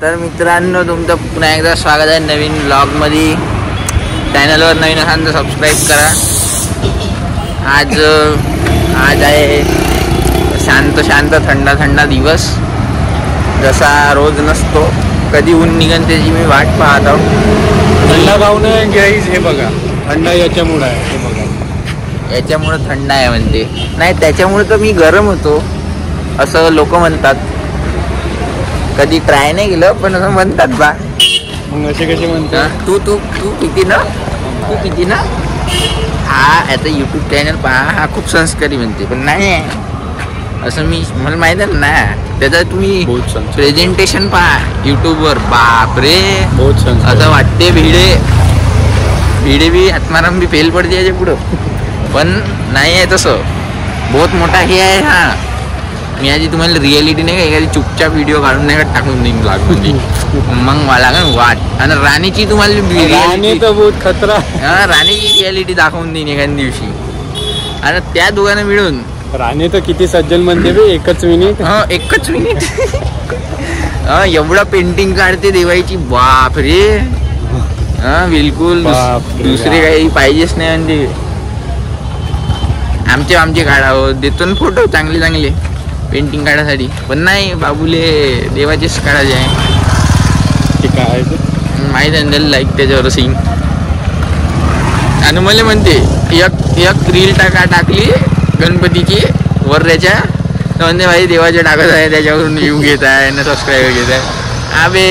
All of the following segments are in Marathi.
तर मित्रांनो, तुमचं पुन्हा एकदा स्वागत आहे नवीन ब्लॉगमध्ये. चॅनलवर नवीन असाल तर सबस्क्राईब करा. आज आहे शांत थंडा दिवस. जसा रोज नसतो, कधी ऊन निघन त्याची मी वाट पाहत आहो. थंडा खाऊन गाईज हे बघा, थंडा याच्यामुळे आहे. हे बघा, याच्यामुळे थंड आहे म्हणते. नाही, त्याच्यामुळे तर मी गरम होतो असं लोक म्हणतात. कधी ट्राय नाही केलं, पण असं म्हणतात बा. मग असे कसे म्हणतात? तू किती ना हा याचा यूट्यूब चॅनल पहा, हा खूप संस्कारी म्हणते. पण नाही असं मला माहिती आहे ना. त्याचा तुम्ही प्रेझेंटेशन पहा यूट्यूबवर, बापरे असं वाटते भिडे बी आत्माराम बी फेल पडते याच्या पुढं. पण नाही आहे तसं, बहुत मोठा हे आहे हा. मी आधी तुम्हाला रियालिटी नाही का एखादी चुपचाप व्हिडिओ काढून नाही का टाकून देईन लागून मग मला वाट. आणि राणीची तुम्हाला खतरा, राणीची रियालिटी दाखवून देईन एखाद्या दिवशी. आणि त्या दोघांना मिळून राणी तर किती सज्जन म्हणते बे, एकच मिनिट एवढा पेंटिंग काढते देवाची, बाप रे. बिलकुल दुसरे काही पाहिजेच नाही. म्हणजे आमचे काढावं देतो ना फोटो चांगले पेंटिंग काढायसाठी. पण नाही, बाबूले देवाचेच काढायचे आहे. काय माहीत आहे लाईक त्याच्यावर सीन. आणि मला म्हणते एक रील टाकली गणपतीची वर्ध्याच्या, तर म्हणते भाई देवाचे टाकत आहे, त्याच्यावरून व्ह्यू घेत आहे ना सबस्क्राईबर घेत आहे. अबे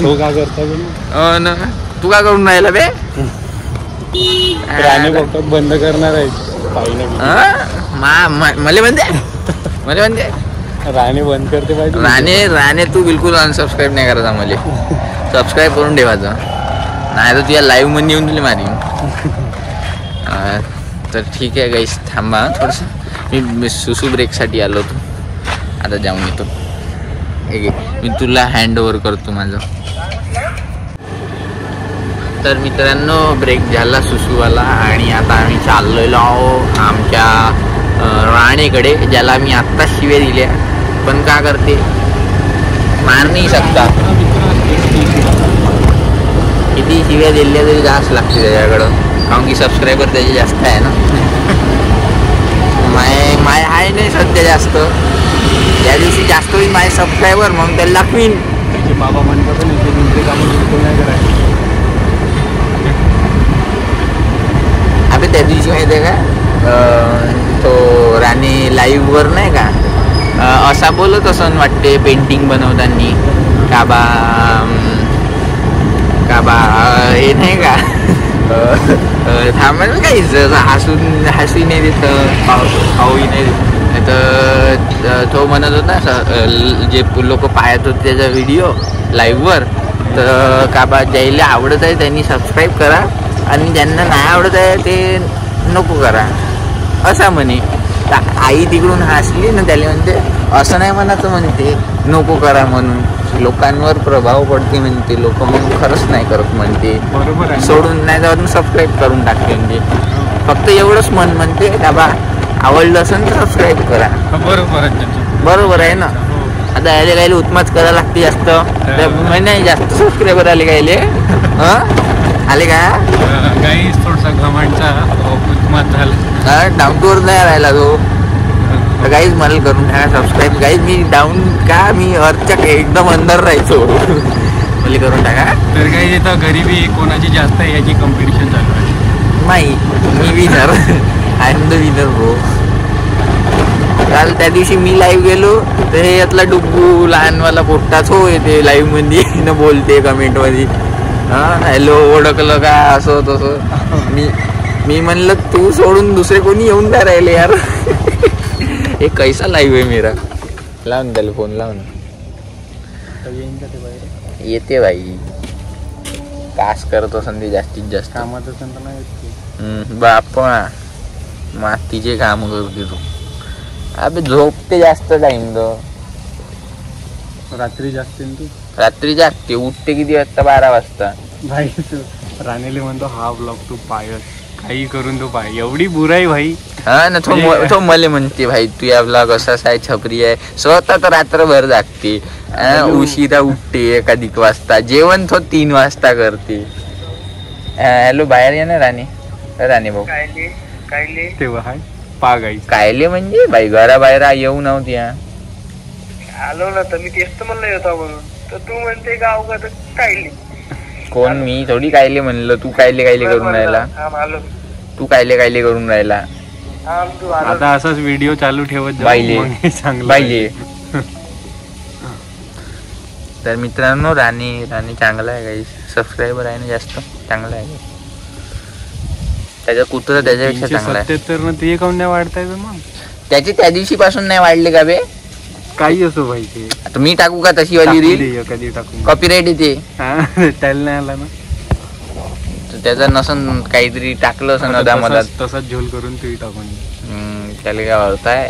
तो का करता ना, तू का करून राहिला बे? बंद करणार आहे मला म्हणते राणे बंद करते पाहिजे. राणे तू बिलकुल अनसबस्क्राईब नाही करायचा. मला सबस्क्राईब करून ठेवायचं, नाही तर तुझ्या लाईव्ह मध्ये येऊन तुला मारीन. तर ठीक आहे गाईस, थांबा थोडंसं. मी सुसू ब्रेकसाठी आलो होतो, आता जाऊन येतो. मी तुला हँड ओव्हर करतो माझं. तर मित्रांनो, ब्रेक झाला सुसूवाला आणि आता आम्ही चाललेलो आहो आमच्या राणीकडे, ज्याला मी आत्ता शिव्या दिल्या. पण का करते, मार नाही शकता. किती शिव्या दिल्या तरी जास्त लागते त्याच्याकडं, कारण की सबस्क्रायबर त्याचे जास्त आहे ना. माय आहे नाही सध्या जास्त. त्या दिवशी जास्त होईल माझे सबस्क्रायबर, मग त्याला दाखवीन. बाबा म्हणतात नाही करायचं. अबे त्या दिवशी माहिती आहे का, तो राणी लाईव्हवर नाही का असा बोलत असं वाटते पेंटिंग बनवताना, का बा हे नाही का थांबा काहीच हसू नाही देत, खाऊही नाही देत. तर तो म्हणत होता, जे लोक पाहत होते त्याचा व्हिडिओ लाईव्हवर, तर का बा ज्याला आवडत आहे त्यांनी सबस्क्राईब करा आणि ज्यांना नाही आवडत आहे ते नको करा असा म्हणे. आई तिकडून हसली ना, त्याला म्हणते असं नाही म्हणायचं, म्हणते नको करा म्हणून. लोकांवर प्रभाव पडते म्हणते, लोक मग खरंच नाही करत म्हणते, सोडून नाही जाऊन सबस्क्राईब करून टाकते. म्हणजे फक्त एवढंच म्हणते का बा आवडलं असेल तर सबस्क्राईब करा. बरोबर आहे ना. आता यायला गायले उत्माच करायला लागते जास्त, नाही जास्त सबस्क्रायबर आले गायले आले का काही थोडासा घमंडचा उत्मात झाला. डाऊन टू अर्थ नाही राहिला तो. तर काहीच मला करून टाका सबस्क्राईब. काहीच मी डाऊन का, मी अर्थच्या एकदम अंदर राहायचो. मला करून टाका. तर काही येतं गरिबी कोणाची जास्त आहे याची कॉम्पिटिशन चालू आहे. नाही, मी winner, I am the winner bro. काल त्या दिवशी मी लाईव्ह गेलो तर हे यातला डुब्बू लहानवाला पोट्टाच हो येते लाईव्ह मध्ये न बोलते कमेंट मध्ये, हॅलो ओळखलं का असं तसं. मी म्हणलं तू सोडून दुसरे कोणी येऊन नाही राहिले यार. हे कैसा लाईव्ह आहे मेरा. लावून त्याला फोन लावून येते भाई. कास करत असेल जास्तीत जास्त कामात असेल. बापा मातीचे काम करते तू. अबे झोपते जास्त टाइम तो. रात्री जागते तू? रात्री जागते. उठते किती वाजता? 12 वाजता. भाई राणीले म्हणतो हा ब्लॉग तू पायस काही करून तो पाय एवढी बुराई भाई. हा ना, तो मले म्हणते भाई तू या ब्लॉग असाच आहे, छपरी आहे. स्वतः तर रात्रभर जागते, उशिरा उठते 1 वाजता, जेवण तो 3 वाजता करते. हॅलो, बाहेर ये ना राणे भाऊ. तेव्हा हाय पा गाई कायले म्हणजे बाई घराबाहेर येऊ नव्हती. आलो ना तर मी तेच तर म्हणलं होता म्हणून, तर तू म्हणते गाव का तर कायले. कोण मी थोडी कायले म्हणलं, तू कायले करून राहिला. तू कायले करून राहिला. आता असाच व्हिडिओ चालू ठेवत जा. बाईले तर मित्रांनो, राणी चांगला आहे काही, सबस्क्रायबर आहे ना जास्त, चांगला आहे. त्याचा कुत्रा त्याच्यापेक्षा चांगला आहे. 77 न ते काऊन नाही वाढताय मग? त्याचे त्या दिवशी पासून नाही वाढले का बे? काही असो भाई, ते आता मी टाकू का तशी वाली रील? कधी टाकू, कॉपीराइट येते. त्याला नाही आला ना, त्याचा नसन काहीतरी टाकलं असं नदामधात, तसाच झोल करून तुम्ही टाकून. त्याला काय अर्थ आहे?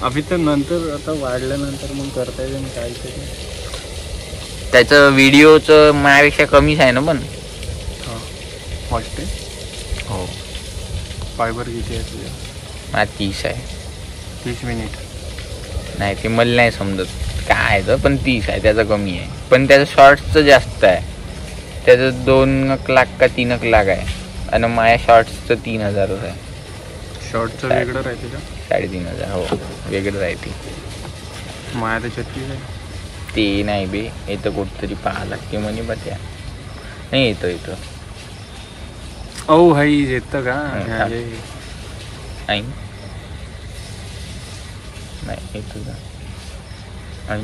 अभि तर नंतर आता वाढल्यानंतर मग करता येईल काय तरी. त्याचं व्हिडिओचं माझ्यापेक्षा कमीच आहे ना पण. वाटते हो. फायबर किती आहे तुझ्या? 30 आहे. 30 मिनिट नाही, ते मला नाही समजत काय आहे तर, पण 30 आहे. त्याचा कमी आहे, पण त्याचं शॉर्ट्सचं जास्त आहे. त्याचं 2 लाख का 3 लाख आहे, आणि माझ्या शॉर्ट्सचं 3000 आहे. शॉर्टचं वेगळं राहते का? 3500. हो, वेगळं राहते. माझ्या तर 36 आहे. ते नाही बे, येतं कुठतरी 5 लाख ते म्हणे बा. त्या नाही येतं. ओ भाई येतं का? नाही येतो का? आणि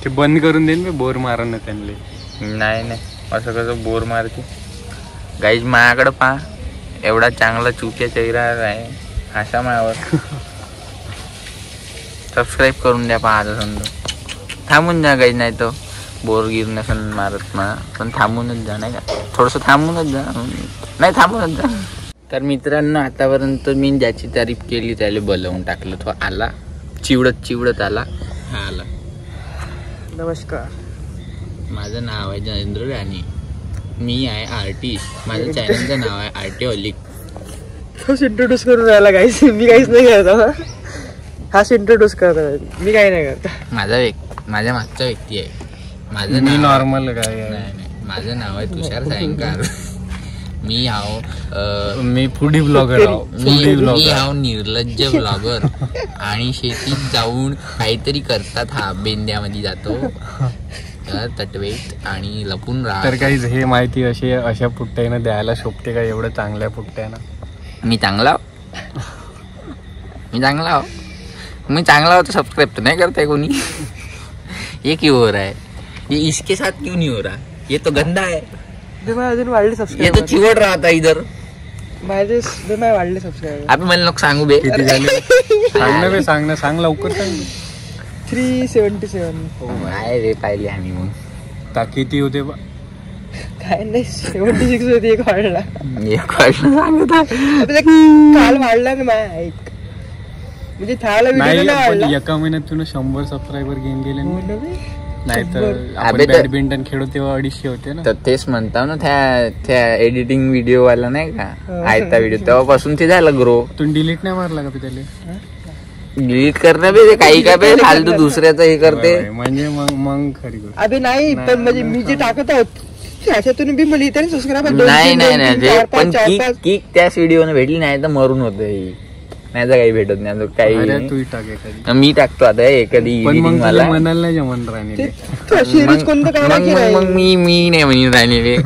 ते बंद करून देईन मी, बोर मारा ना त्यांना. नाही असं कसं बोर मारते? गाईज माझ्याकडं पहा, एवढा चांगला चुक्या चेहरा आहे अशा मायावर. सबस्क्राईब करून द्या. पहा आता समजा, थांबून जा गाईज, नाही तर बोर गिर नसन मारत मला, पण थांबूनच जा, नाही का? थोडंसं थांबूनच जा, नाही थांबूनच जा. तर मित्रांनो, आतापर्यंत मी ज्याची तारीफ केली त्याला बोलवून टाकलं. तो आला, चिवडत आला. हा आला. नमस्कार, माझं नाव आहे जयेंद्र राणे, मी आहे आर्टिस्ट. माझं चॅनलचं नाव आहे आर्टिओलिक. तोच इंट्रोड्यूस करून राहिला काहीच, मी काहीच नाही करत. हाच इंट्रोड्यूस करत, मी काही नाही करत. माझ्या मागचा व्यक्ती आहे. माझं मी नाव नॉर्मल काय नाही, माझं नाव आहे तुषार सायंकार. मी फूडी ब्लॉगर मी हाव निर्लज्ज ब्लॉगर. आणि शेतीत जाऊन काहीतरी करतात. हा बेंद्यामध्ये जातो तटवेत आणि लपून राहतो. तर काही हे माहिती अशा पुट्ट्यानं द्यायला शोभते का? एवढं चांगल्या पुट्ट्यानं मी चांगला हो तो सब्सक्राइब तो नहीं करते कोनी. ये क्यों हो रहा है? ये इसके साथ क्यों नहीं हो रहा? ये तो गंदा है. अजून वाढले सबस्क्राईबर. ये तो चिवड रहा था इधर. माझे वाढले सबस्क्राईबर. आपण मला नको सांगू बे. किती झाले? सांग लवकर सांग. 377. काय रे पाहिले आम्ही मग. का किती होते बा? काय नाही 76 होती. एक वाढला सांगत आहे. काल वाढला ना माझ्या ऐक. म्हणजे थाळा व्हिडिओ नाही वाढला. एका महिन्यात तुला 100 सबस्क्रायबर गेन गेले. नाही तर आपण बॅडमिंटन खेळू तेव्हा 250 होते ना. तर तेच म्हणता ना, त्या एडिटिंग व्हिडिओ वाला नाही का, आयता व्हिडिओ, तेव्हापासून ते झालं ग्रो. तुम्ही डिलीट नाही मारला का त्याला? डिलीट करणं बे काही का बे, फालतू दुसऱ्याचं हे करते. म्हणजे मग खरी गोष्ट. अबे नाही, पण म्हणजे मी जे टाकत आहोत त्याच्यातून बी मला इथे सबस्क्रायबर. नाही पण किक त्याच व्हिडिओने भेटली, नाही तर मरून होत. नाही तर काही भेटत नाही काही. तू टाक एखादी. मी टाकतो आता एखादी मला म्हणाल नाही जमन राहणे. मग मी नाही म्हणून राहिले.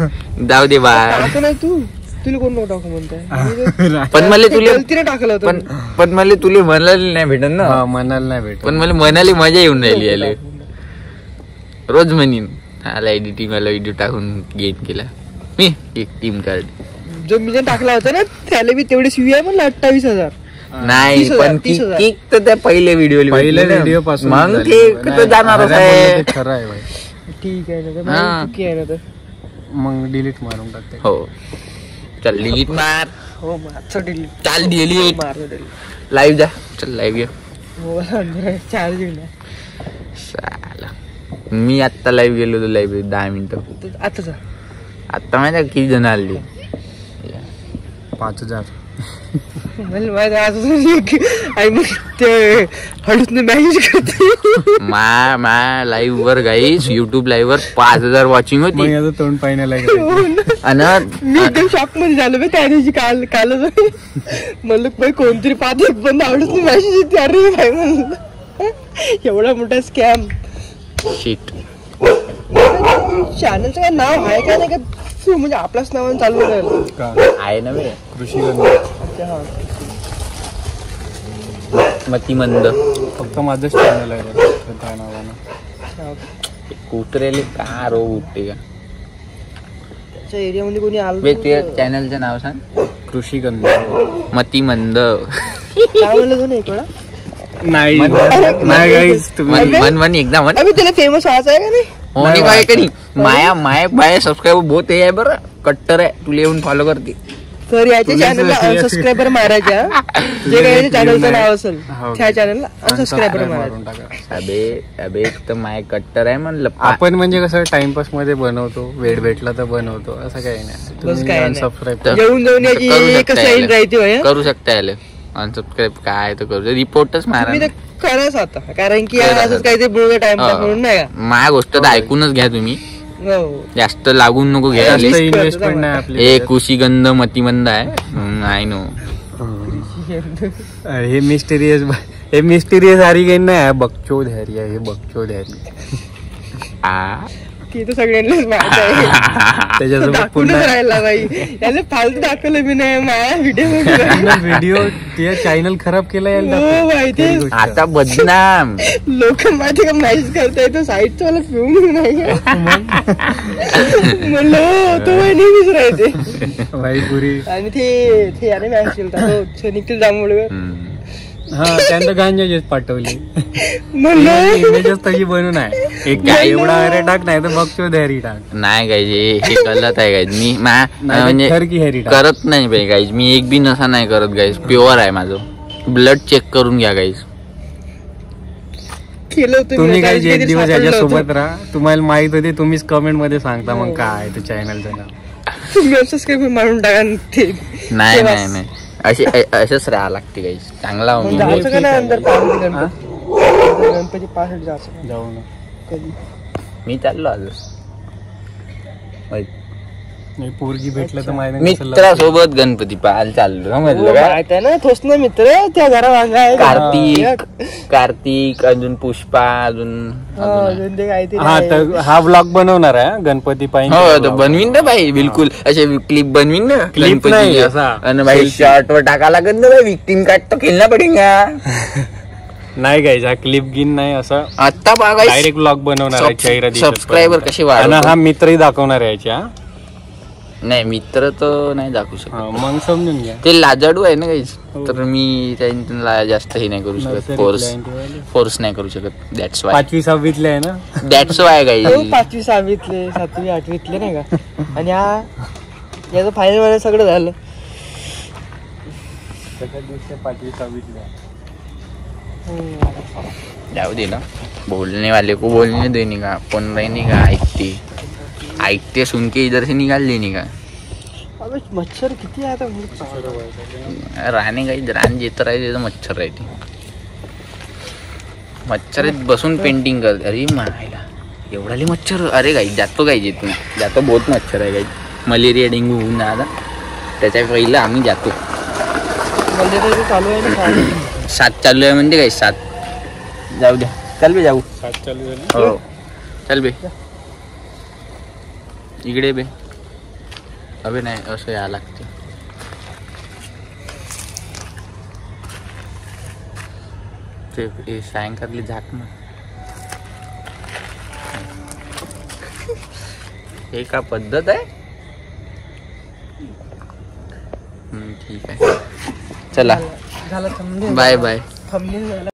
जाऊ दे बा. तू तुला कोण टाकू म्हणताय? पण मला तुला टाकलं होतं. पण मला तुला म्हणायला नाही भेटत ना. म्हणायला नाही भेटत, पण मला म्हणाली मजा येऊन राहिली. याला रोज म्हणीन आला एडिटिंग वाला व्हिडिओ टाकून गेन केला मी एक टीम कार्ड. जो मी जे टाकला होता ना त्याला बी तेवढे शिवी आहे पण 28,000. नाही पण किक तर त्या पहिल्या व्हिडिओ पासून मग ते जाणारच आहे. खरं आहे भाई. ठीक आहे ना, तर मग डिलीट मारून टाकते. हो चल डिलीट मार. हो मार डिलीट. चाल डिलीट मार. लाईव्ह जा. चल लाईव्ह ये. चार्जिंग साला मी आत्ता लाईव्ह गेलो होतो. लाईव्ह 10 मिनिटं. आता माहिती किती जण आले. 5,000. मला माहित आहे मग ते हळूच मॅनेज करते. मा लाईव्ह वर गाईस, युट्यूब लाईव्ह वर 5,000 वॉचिंग मग होती. याचं तोंड पाहिण्याला आणि मी एकदम शॉक मध्ये झालो बे त्या दिवशी. कालच म्हणलं बाई कोणतरी पाहते पण आवडत नाही मॅसेज येते. अरे भाई म्हणलं एवढा मोठा स्कॅम. शिट. चॅनलचं काय नाव आहे का नाही का म्हणजे आपल्याच नावाने चालू राहिलं आहे ना बे कृषी मतिमंद. फक्त माझंच चॅनल आहे त्या नावानं. कुत्रेले का रोग उठते का त्याच्या एरियामध्ये कोणी आलं बे? ते चॅनलचं नाव सांग. कृषी गंध. मतिमंद. काय म्हणलं तो नाही कोणा नाही नाही गाईज तुम्ही मन एकदा म्हण. अबे त्याला फेमस व्हायचं आहे का नाही? होणे काय कधी माया सबस्क्राईबर बहुत आहे बरं. कट्टर आहे. तुला येऊन फॉलो करते. तर याच्या चॅनलला अनसबस्क्रायबर मारायच्या. जे काही चॅनलचं नाव असेल त्या चॅनलला अनसबस्क्रायबर मारायचं. अबे तर माय कट्टर आहे म्हणलं. आपण म्हणजे कसं टाइमपास मध्ये बनवतो, वेळ भेटला तर बनवतो, असं काही नाही. तुम्ही अनसबस्क्राईब जेवून जाऊन याची एकच लाईन राहते होय. करू शकता याला अनसबस्क्राईब. काय तर करू रिपोर्टच मारा. तुम्ही ते कराच आता कारण की असंच काहीतरी बोलणं टाइमपास म्हणून नाही का. माझ्या गोष्ट तर ऐकूनच घ्या तुम्ही. हो. जास्त लागून नको घ्या. इन्व्हेस्टमेंट नाही आपली. हे कुशीगंध मतिमंद आहे. I know. हे मिस्टिरियस हॅरी नाही. बकचोद हॅरी आहे हे. बकचोद हॅरी ती तर सगळ्यांनाच माहित आहे. त्याच्यासोबत दाखवूनच राहिला बाई. याला फालतू दाखवलं मी नाही माझ्या व्हिडिओ ते चॅनल खराब केलं याला. हो माहिती. आता बदनाम. लोक माहिती का मॅसेज करताय तो साईडचा मला पिऊन नाही म्हणलं तो नेहमीच राहते भाई पुरी. आणि ते याने मॅसेज केला निखिल जांभूळकर. हा त्यांचं गांजाच पाठवली. म्हणलं इमेजेस तशी बनवून आहे. एक काय एवढा अरे टाक नाही तर बघतो हॅरी टाक. नाही गाईज हे गलत आहे गाईज. मी म्हणजे हॅरी टाक करत नाही बाई गाईज. मी एक बी नसा नाही करत गाईज. प्युअर आहे माझं. ब्लड चेक करून घ्या गाईज. केलं तुम्ही काही एक दिवस याच्यासोबत राहा. तुम्हाला माहित होते तुम्हीच कमेंट मध्ये सांगता मग काय ते चॅनलचं नाव. तुम्ही सबस्क्राईब मारून टाका. ते नाही नाही नाही असेच राहा लागते गाईज. चांगला जायचं का नाही अंदर गणपती पाहायला जायचं जाऊ ना कधी. मी चाललो आज. पोरगी भेटलं तर माहिती मित्रासोबत गणपती पाहायला चाललो. समजलं का? माहित आहे ना तोच ना मित्र त्या घरा वांगा आहे. कार्तिक अजून पुष्पा अजून ते काहीतरी हा तर हा ब्लॉग बनवणार आहे गणपती पाहिजे. हो तर बनवीन ना भाई. बिलकुल असे क्लिप बनवीन ना. क्लिप नाही असा. आणि भाई शॉर्ट वर टाका लागत ना भाई. विक्टीम कार्ड तो खेळना पडेगा. नाही गाईज हा क्लिप गिन नाही. असं आता बघा डायरेक्ट ब्लॉग बनवणार आहे. चेहरा सबस्क्रायबर कसे आणि वाढवतो. हा मित्रही दाखवणार आहे याच्या. नाही मित्र तर नाही दाखवू शकत. मग समजून घ्या. ते लाजाडू आहे ना काहीच. तर मी त्यांना जास्त हे नाही करू शकत. फोर्स नाही करू शकत. That's why. 5वी 6वीतले आहे ना. That's why guys. 5वी 6वीतले 7वी 8वीतले नाही का. आणि हा याचं फायनल मध्ये सगळं झालं. 5वी 6वीतले जाऊ दे ना. बोलने वाले को बोलने देने का. कोण रहने का ऐकते सुन के इधर से निकाल देने का. अबे मच्छर किती आहे आता. राहणे काही रान जेत राहते तर मच्छर राहते. मच्छर बसून पेंटिंग करते. अरे मायला एवढाले मच्छर. अरे काही जातो काही जिथून जातो. बहुत मच्छर आहे काही. मलेरिया डेंग्यू होऊन आता त्याच्या पहिलं आम्ही जातो. चालू आहे ना 7 चालू आहे म्हणजे काही 7. जाऊ द्या. चल बे जाऊ. 7 चालू झाले. हो चल बे इकडे बे. अबे नाही असं या लागते. ते सायंकाळी झाक ना. हे का पद्धत आहे. ठीक आहे चला झालं. Bye bye. थंबनेल